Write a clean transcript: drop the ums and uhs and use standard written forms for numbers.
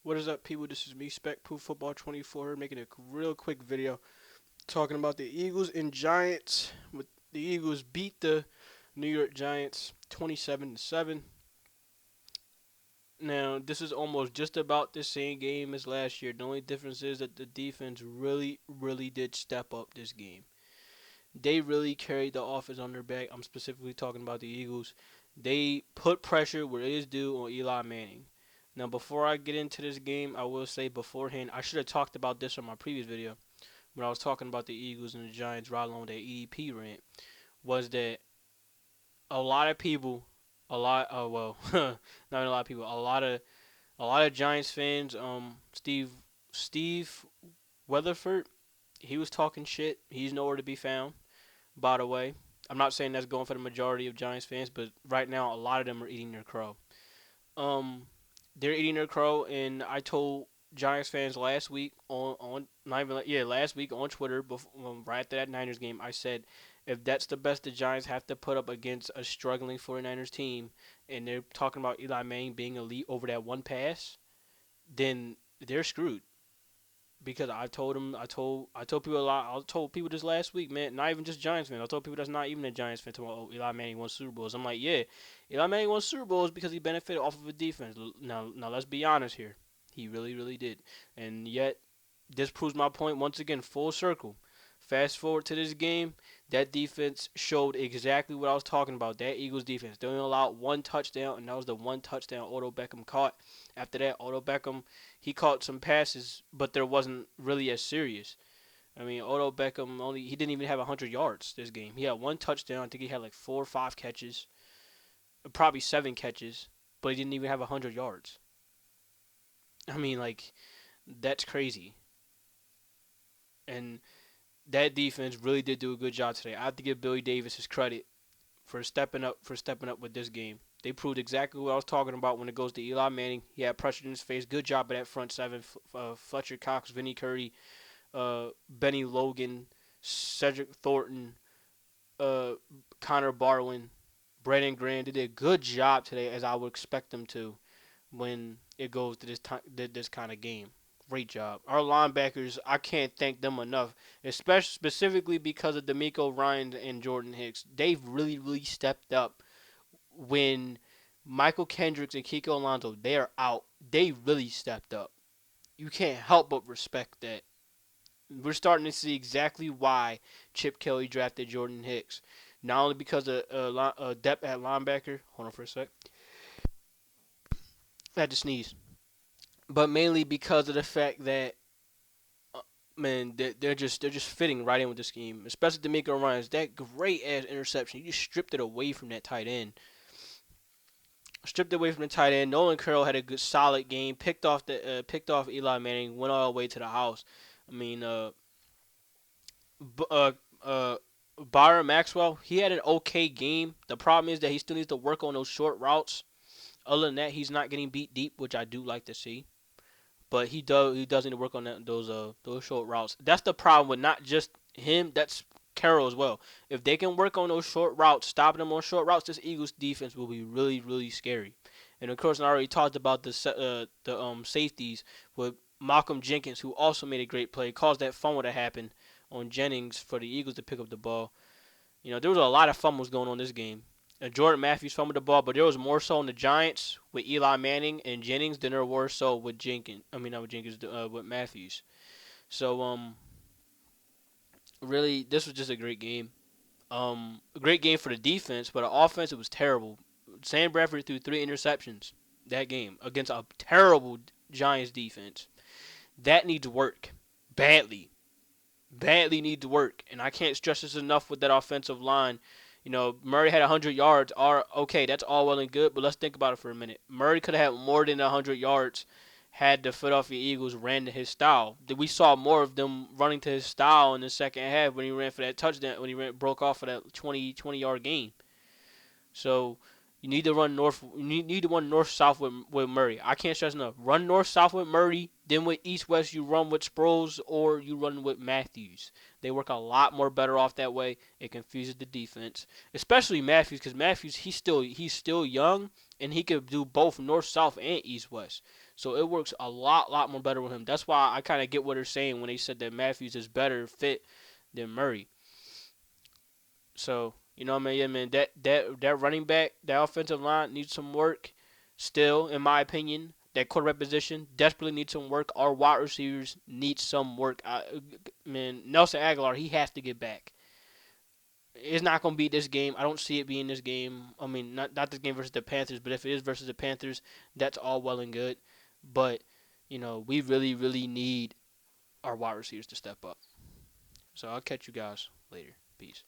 What is up, people? This is me, Spec Proof Football 24, making a real quick video talking about the Eagles and Giants. With the Eagles beat the New York Giants 27-7. Now, this is almost just about the same game as last year. The only difference is that the defense really did step up this game. They really carried the offense on their back. I'm specifically talking about the Eagles. They put pressure where it is due on Eli Manning. Now, before I get into this game, I will say beforehand, I should have talked about this on my previous video when I was talking about the Eagles and the Giants right along with that EDP rant, was that a lot of people, not a lot of people, a lot of Giants fans, Steve Weatherford, he was talking shit. He's nowhere to be found, by the way. I'm not saying that's going for the majority of Giants fans, but right now a lot of them are eating their crow. Um, they're eating their crow, and I told Giants fans last week on not even last week on Twitter before, right after that Niners game, I said if that's the best the Giants have to put up against a struggling 49ers team, and they're talking about Eli Manning being elite over that one pass, then they're screwed. Because I told people a lot. I told people this last week, man. Not even just Giants fans. I told people that's not even a Giants fan. Talking about, oh, Eli Manning won Super Bowls. I'm like, yeah, Eli Manning won Super Bowls because he benefited off of a defense. Now let's be honest here. He really did. And yet, this proves my point once again, full circle. Fast forward to this game, that defense showed exactly what I was talking about. That Eagles defense. They only allowed one touchdown, and that was the one touchdown Odell Beckham caught. After that, Odell Beckham, he caught some passes, but there wasn't really as serious. I mean, Odell Beckham he didn't even have 100 yards this game. He had one touchdown. I think he had like 4 or 5 catches, probably 7 catches, but he didn't even have 100 yards. I mean, like, that's crazy. And that defense really did do a good job today. I have to give Billy Davis his credit for stepping up with this game. They proved exactly what I was talking about when it goes to Eli Manning. He had pressure in his face. Good job of that front seven. Fletcher Cox, Vinny Curry, Benny Logan, Cedric Thornton, uh, Connor Barwin, Brandon Graham. They did a good job today, as I would expect them to when it goes to this kind of game. Great job. Our linebackers, I can't thank them enough, especially specifically because of D'Amico Ryan and Jordan Hicks. They've really stepped up when Michael Kendricks and Kiko Alonso they are out. They really stepped up. You can't help but respect that. We're starting to see exactly why Chip Kelly drafted Jordan Hicks. Not only because of depth at linebacker. Hold on for a sec. I had to sneeze. But mainly because of the fact that man, they're just fitting right in with the scheme. Especially D'Amico Ryan's that great ass interception. You just stripped it away from that tight end. Stripped away from the tight end. Nolan Curl had a good solid game. Picked off Eli Manning. Went all the way to the house. I mean, b- uh, uh, Byron Maxwell. He had an okay game. The problem is that he still needs to work on those short routes. Other than that, he's not getting beat deep, which I do like to see. But he does need to work on those short routes. That's the problem with not just him. That's Carroll as well. If they can work on those short routes, stopping them on short routes, this Eagles defense will be really scary. And of course, I already talked about the safeties with Malcolm Jenkins, who also made a great play, caused that fumble to happen on Jennings for the Eagles to pick up the ball. There was a lot of fumbles going on this game. Jordan Matthews fumbled the ball, but there was more so in the Giants with Eli Manning and Jennings than there were so with Jenkins. I mean, not with Jenkins, with Matthews. So, really, this was just a great game. A great game for the defense, but the offense, it was terrible. Sam Bradford threw 3 interceptions that game against a terrible Giants defense. That needs work badly. Badly needs work, and I can't stress this enough with that offensive line. Murray had 100 yards. Okay, that's all well and good, but let's think about it for a minute. Murray could have had more than 100 yards had the Philadelphia Eagles ran to his style. We saw more of them running to his style in the second half when he ran for that touchdown, when broke off for that 20-yard gain. So you need to run north. You need to run north south with Murray. I can't stress enough. Run north south with Murray. Then with east west you run with Sproles or you run with Matthews. They work a lot more better off that way. It confuses the defense, especially Matthews, because Matthews he's still young and he could do both north south and east west. So it works a lot more better with him. That's why I kind of get what they're saying when they said that Matthews is better fit than Murray. So you know what I mean? Yeah, man. That running back, that offensive line needs some work. Still, in my opinion, that quarterback position desperately needs some work. Our wide receivers need some work. Man, Nelson Aguilar, he has to get back. It's not going to be this game. I don't see it being this game. I mean, not this game versus the Panthers, but if it is versus the Panthers, that's all well and good. But, we really need our wide receivers to step up. So I'll catch you guys later. Peace.